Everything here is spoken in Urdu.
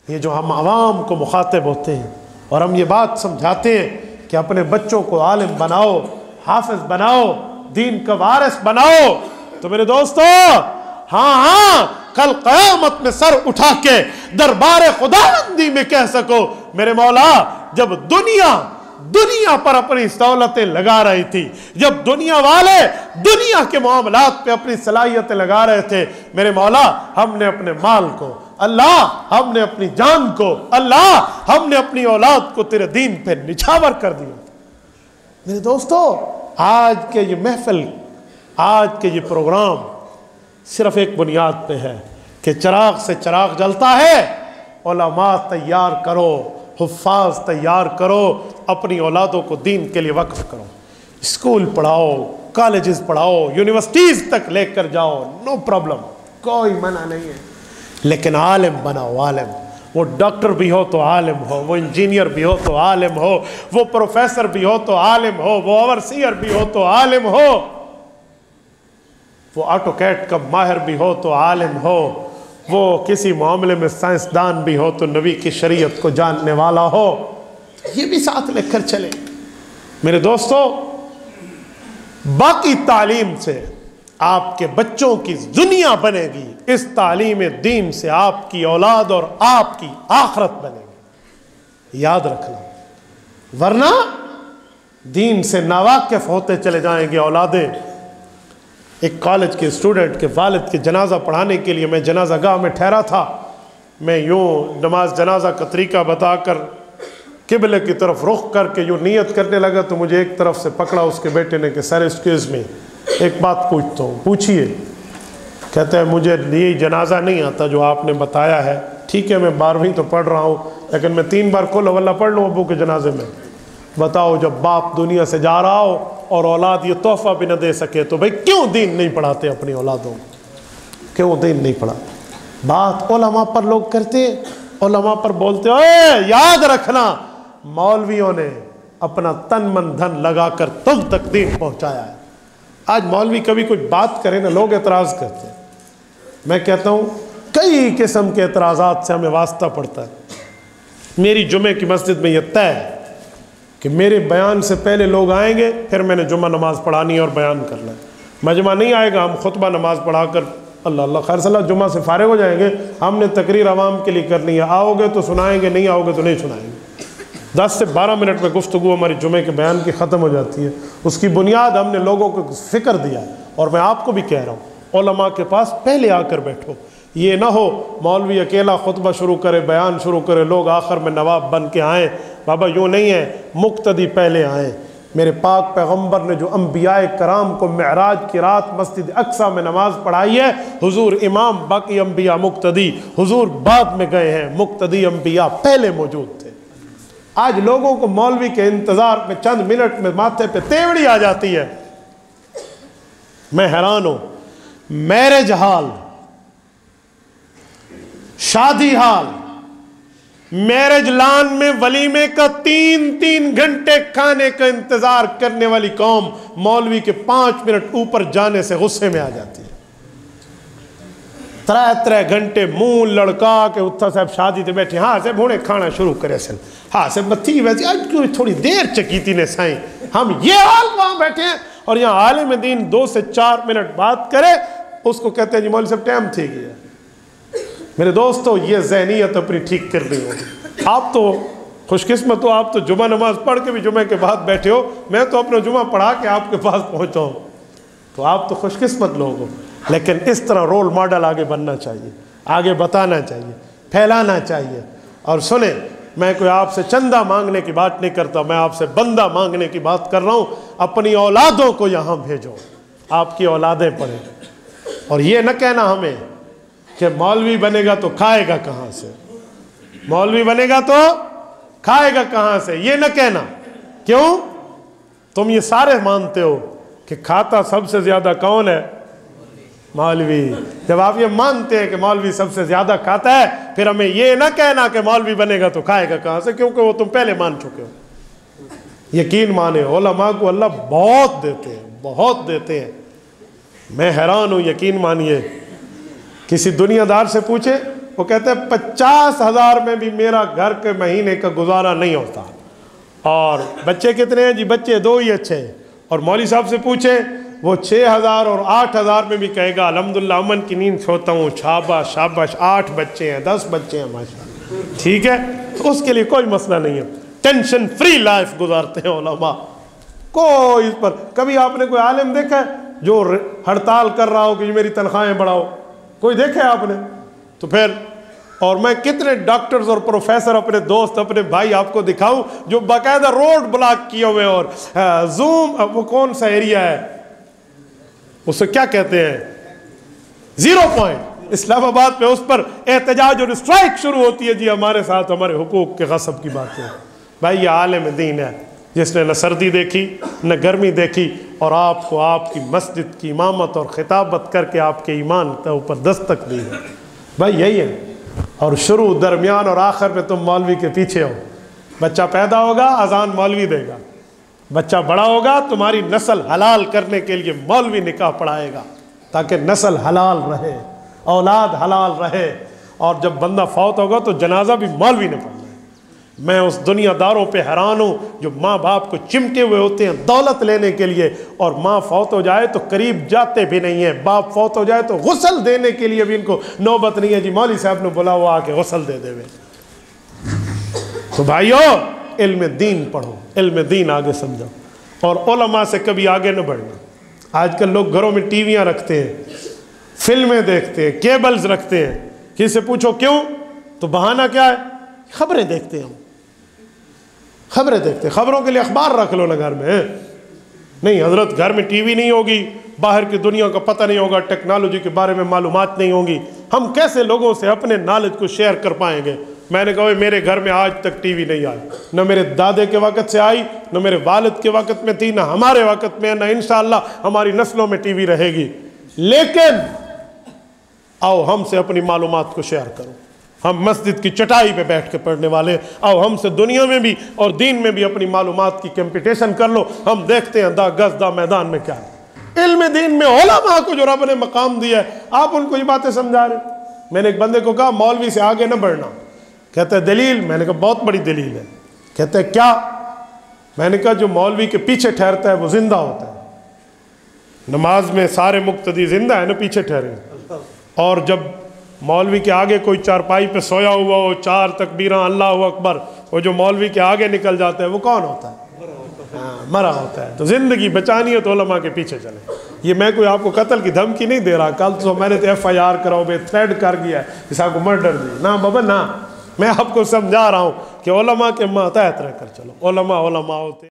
یہ جو ہم عوام کو مخاطب ہوتے ہیں اور ہم یہ بات سمجھاتے ہیں کہ اپنے بچوں کو عالم بناؤ، حافظ بناؤ، دین کا وارث بناؤ، تو میرے دوستو ہاں کل قیامت میں سر اٹھا کے دربار خداوندی میں کہہ سکو میرے مولا جب دنیا پر اپنی سہولتیں لگا رہی تھی، جب دنیا والے دنیا کے معاملات پہ اپنی صلاحیتیں لگا رہے تھے، میرے مولا ہم نے اپنے مال کو، اللہ ہم نے اپنی جان کو، اللہ ہم نے اپنی اولاد کو تیرے دین پہ نچھاور کر دیا۔ میرے دوستو آج کے یہ محفل، آج کے یہ پروگرام صرف ایک بنیاد پہ ہے کہ چراغ سے چراغ جلتا ہے، علماء تیار کرو، حفاظ تیار کرو، اپنی اولادوں کو دین کے لیے وقف کرو، اسکول پڑھاؤ، کالجز پڑھاؤ، یونیورسٹیز تک لے کر جاؤ، نو پرابلم، کوئی منع نہیں ہے، لیکن عالم بناؤ، عالم۔ وہ ڈاکٹر بھی ہو تو عالم ہو، وہ انجینئر بھی ہو تو عالم ہو، وہ پروفیسر بھی ہو تو عالم ہو، وہ اوورسیئر بھی ہو تو عالم ہو، وہ آٹو کیٹ کا ماہر بھی ہو تو عالم ہو، وہ کسی معاملے میں سائنسدان بھی ہو تو نبی کی شریعت کو جاننے والا ہو، یہ بھی ساتھ لے کر چلے۔ میرے دوستو باقی تعلیم سے آپ کے بچوں کی دنیا بنے گی، اس تعلیم دین سے آپ کی اولاد اور آپ کی آخرت بنے گی، یاد رکھنا، ورنہ دین سے ناواقف ہوتے چلے جائیں گے اولادیں۔ ایک کالج کے اسٹوڈنٹ کے والد کے جنازہ پڑھانے کے لیے میں جنازہ گاہ میں ٹھہرا تھا، میں یوں نماز جنازہ کا طریقہ بتا کر قبلے کی طرف رخ کر کے یوں نیت کرنے لگا تو مجھے ایک طرف سے پکڑا اس کے بیٹے نے کہ سر ایکسکیوز می، ایک بات پوچھتا ہوں، پوچھئے۔ کہتا ہے مجھے یہ جنازہ نہیں آتا جو آپ نے بتایا ہے، ٹھیک ہے میں 12ویں تو پڑھ رہا ہوں لیکن میں 3 بار قل ہو اللہ پڑھ لوں ابو کے جنازے میں۔ بتاؤ جب باپ دنیا سے جا رہا ہو اور اولاد یہ تحفہ بھی نہ دے سکے تو بھئی کیوں دین نہیں پڑھاتے اپنی اولادوں کو؟ کیوں دین نہیں پڑھا؟ بات علماء پر لوگ کرتے، علماء پر بولتے، اے یاد رکھنا مولویوں نے اپنا تن من دھن لگا کر تم تک دین پہنچایا ہے۔ آج مولوی کبھی کوئی بات کرے نا لوگ اعتراض کرتے ہیں، میں کہتا ہوں کئی قسم کے اعتراضات سے ہمیں واسطہ پڑتا ہے۔ میری جمعے کی مسجد میں یہ طے ہے کہ میرے بیان سے پہلے لوگ آئیں گے، پھر میں نے جمعہ نماز پڑھانی ہے اور بیان کرنا ہے۔ مجمع نہیں آئے گا، ہم خطبہ نماز پڑھا کر اللہ اللہ خیر صلی اللہ جمعہ سے فارغ ہو جائیں گے، ہم نے تقریر عوام کے لیے کرنی ہے، آؤ گے تو سنائیں گے، نہیں آؤ گے تو نہیں سنائیں گے۔ 10 سے 12 منٹ میں گفتگو ہماری جمعے کے بیان کی ختم ہو جاتی ہے۔ اس کی بنیاد ہم نے لوگوں کو فکر دیا ہے، اور میں آپ کو بھی کہہ رہا ہوں علماء کے پاس پہلے آ کر بیٹھو، یہ نہ ہو مولوی اکیلا خطبہ شروع کرے، بیان شروع کرے، لوگ آخر میں نواب بن کے آئیں۔ بابا یوں نہیں ہے، مقتدی پہلے آئیں۔ میرے پاک پیغمبر نے جو انبیاء کرام کو معراج کی رات مسجد اقصیٰ میں نماز پڑھائی ہے، حضور امام، باقی انبیاء مقتدی، حضور بعد میں گئے ہیں، مقتدی انبیاء پہلے موجود تھے۔ آج لوگوں کو مولوی کے انتظار میں چند منٹ میں ماتھے پہ تیوڑی آ جاتی ہے۔ میں حیران ہوں، میرج ہال، شادی ہال، میرج لان میں ولیمے کا 3 گھنٹے کھانے کا انتظار کرنے والی قوم مولوی کے 5 منٹ اوپر جانے سے غصے میں آ جاتی ہے۔ 3 گھنٹے منہ لڑکا کے اتھا صاحب شادی تے بیٹھے، ہاں سے بھونے کھانا شروع کرے سن، ہاں سے بتھی ویسی آج کیوں تھوڑی دیر چکیتی نے سائیں، ہم یہ حال وہاں بیٹھے ہیں، اور یہاں عالم دین 2 سے 4 منٹ بات کرے اس کو کہتے ہیں جی مولوی صاحب ٹائم ٹھیک ہے۔ میرے دوستو یہ ذہنیت اپنی ٹھیک کر رہی ہو۔ آپ تو خوش قسمت ہو، آپ تو جمعہ نماز پڑھ کے بھی جمعہ کے بعد بیٹھے ہو، میں تو اپنا جمعہ پڑھا کے آپ کے پاس پہنچا ہوں، تو آپ تو خوش قسمت لوگ ہو۔ لیکن اس طرح رول ماڈل آگے بننا چاہیے، آگے بتانا چاہیے، پھیلانا چاہیے۔ اور سنیں، میں کوئی آپ سے چندہ مانگنے کی بات نہیں کرتا، میں آپ سے بندہ مانگنے کی بات کر رہا ہوں۔ اپنی اولادوں کو یہاں بھیجو، آپ کی اولادیں پڑھیں، اور یہ نہ کہنا ہمیں کہ مولوی بنے گا تو کھائے گا کہاں سے، مولوی بنے گا تو کھائے گا کہاں سے، یہ نہ کہنا۔ کیوں؟ تم یہ سارے مانتے ہو کہ کھاتا سب سے زیادہ کون ہے؟ مولوی۔ جب آپ یہ مانتے ہیں کہ مولوی سب سے زیادہ کھاتا ہے، پھر ہمیں یہ نہ کہنا کہ مولوی بنے گا تو کھائے گا کہاں سے، کیونکہ وہ تم پہلے مان چکے ہو۔ یقین مانے علماء کو اللہ بہت دیتے ہیں، بہت دیتے ہیں۔ میں حیران ہوں، یقین مانیے، کسی دنیا دار سے پوچھے وہ کہتے ہیں 50,000 میں بھی میرا گھر کے مہینے کا گزارا نہیں ہوتا. اور بچے کتنے ہیں جی؟ بچے 2 ہی اچھے ہیں. اور مولوی صاحب سے پوچھیں وہ 6,000 اور 8,000 میں بھی کہے گا الحمدللہ امن کی نیند سوتا ہوں, شاباش شاباش, 8 بچے ہیں 10 بچے ہیں ماشاءاللہ. ٹھیک ہے, تو اس کے لیے کوئی مسئلہ نہیں ہے. ٹینشن فری لائف گزارتے ہیں علماء. کوئی اس پر کبھی آپ نے کوئی عالم دیکھا ہے جو ہڑتال کر رہا ہو کہ میری تنخواہیں بڑھاؤ؟ کوئی دیکھا ہے آپ نے؟ تو پھر اور میں کتنے ڈاکٹرز اور پروفیسر اپنے دوست اپنے بھائی آپ کو دکھاؤں جو باقاعدہ روڈ بلاک کیے ہوئے اور زوم, وہ کون سا ایریا ہے اسے کیا کہتے ہیں, 0 پوائنٹ اسلام آباد پہ, اس پر احتجاج اور اسٹرائک شروع ہوتی ہے جی ہمارے ساتھ ہمارے حقوق کے غصب کی باتیں. بھائی یہ عالم دین ہے جس نے نہ سردی دیکھی نہ گرمی دیکھی, اور آپ کو آپ کی مسجد کی امامت اور خطابت کر کے آپ کے ایمان کے اوپر دستک دی ہے. بھائی یہی ہے. اور شروع درمیان اور آخر میں تم مولوی کے پیچھے ہو. بچہ پیدا ہوگا اذان مولوی دے گا, بچہ بڑا ہوگا تمہاری نسل حلال کرنے کے لیے مولوی نکاح پڑھائے گا تاکہ نسل حلال رہے, اولاد حلال رہے. اور جب بندہ فوت ہوگا تو جنازہ بھی مولوی نے پڑھنا ہے. میں اس دنیا داروں پہ حیران ہوں جو ماں باپ کو چمٹے ہوئے ہوتے ہیں دولت لینے کے لیے, اور ماں فوت ہو جائے تو قریب جاتے بھی نہیں ہیں. باپ فوت ہو جائے تو غسل دینے کے لیے بھی ان کو نوبت نہیں ہے جی مولوی صاحب نے بولا وہ آ کے غسل دے دے. تو بھائیو علم دین پڑھو, علم دین آگے سمجھو, اور علماء سے کبھی آگے نہ بڑھنا. آج کل لوگ گھروں میں ٹی ویاں رکھتے ہیں, فلمیں دیکھتے ہیں, کیبلز رکھتے ہیں. کسی سے پوچھو کیوں تو بہانہ کیا ہے؟ خبریں دیکھتے ہیں. خبریں دیکھتے, خبروں کے لیے اخبار رکھ لو نا گھر میں. نہیں حضرت گھر میں ٹی وی نہیں ہوگی, باہر کی دنیا کا پتہ نہیں ہوگا, ٹیکنالوجی کے بارے میں معلومات نہیں ہوں گی, ہم کیسے لوگوں سے اپنے نالج کو شیئر کر پائیں گے؟ میں نے کہا میرے گھر میں آج تک ٹی وی نہیں آئی, نہ میرے دادے کے وقت سے آئی, نہ میرے والد کے وقت میں تھی, نہ ہمارے وقت میں, نہ انشاءاللہ ہماری نسلوں میں ٹی وی رہے گی. لیکن آؤ ہم سے اپنی معلومات کو شیئر کرو. ہم مسجد کی چٹائی پہ بیٹھ کے پڑھنے والے, آؤ ہم سے دنیا میں بھی اور دین میں بھی اپنی معلومات کی کمپٹیشن کر لو. ہم دیکھتے ہیں دا گز دا میدان میں کیا ہے. علم دین میں علماء کو جو رب نے مقام دیا ہے آپ ان کو یہ باتیں سمجھا رہے. میں نے ایک بندے کو کہا مولوی سے آگے نہ بڑھنا. کہتا ہے دلیل؟ میں نے کہا بہت بڑی دلیل ہے. کہتا ہے کیا؟ میں نے کہا جو مولوی کے پیچھے ٹھہرتا ہے وہ زندہ ہوتا ہے. نماز میں سارے مقتدی زندہ ہے نا, پیچھے ٹھہرے, اور جب مولوی کے آگے کوئی چارپائی پہ سویا ہوا ہو, 4 تکبیراں اللہ اکبر, وہ جو مولوی کے آگے نکل جاتا ہے وہ کون ہوتا ہے؟ مرا ہوتا ہے. تو زندگی بچانی ہے تو علماء کے پیچھے چلیں. یہ میں کوئی آپ کو قتل کی دھمکی نہیں دے رہا. کل تو میں نے تو FIR کراؤ بے تھریڈ کر گیا ہے اس آپ کو مرڈر دی نہ بابا نہ. میں آپ کو سمجھا رہا ہوں کہ علماء کے ماتحت رہ کر چلو. علماء ہوتے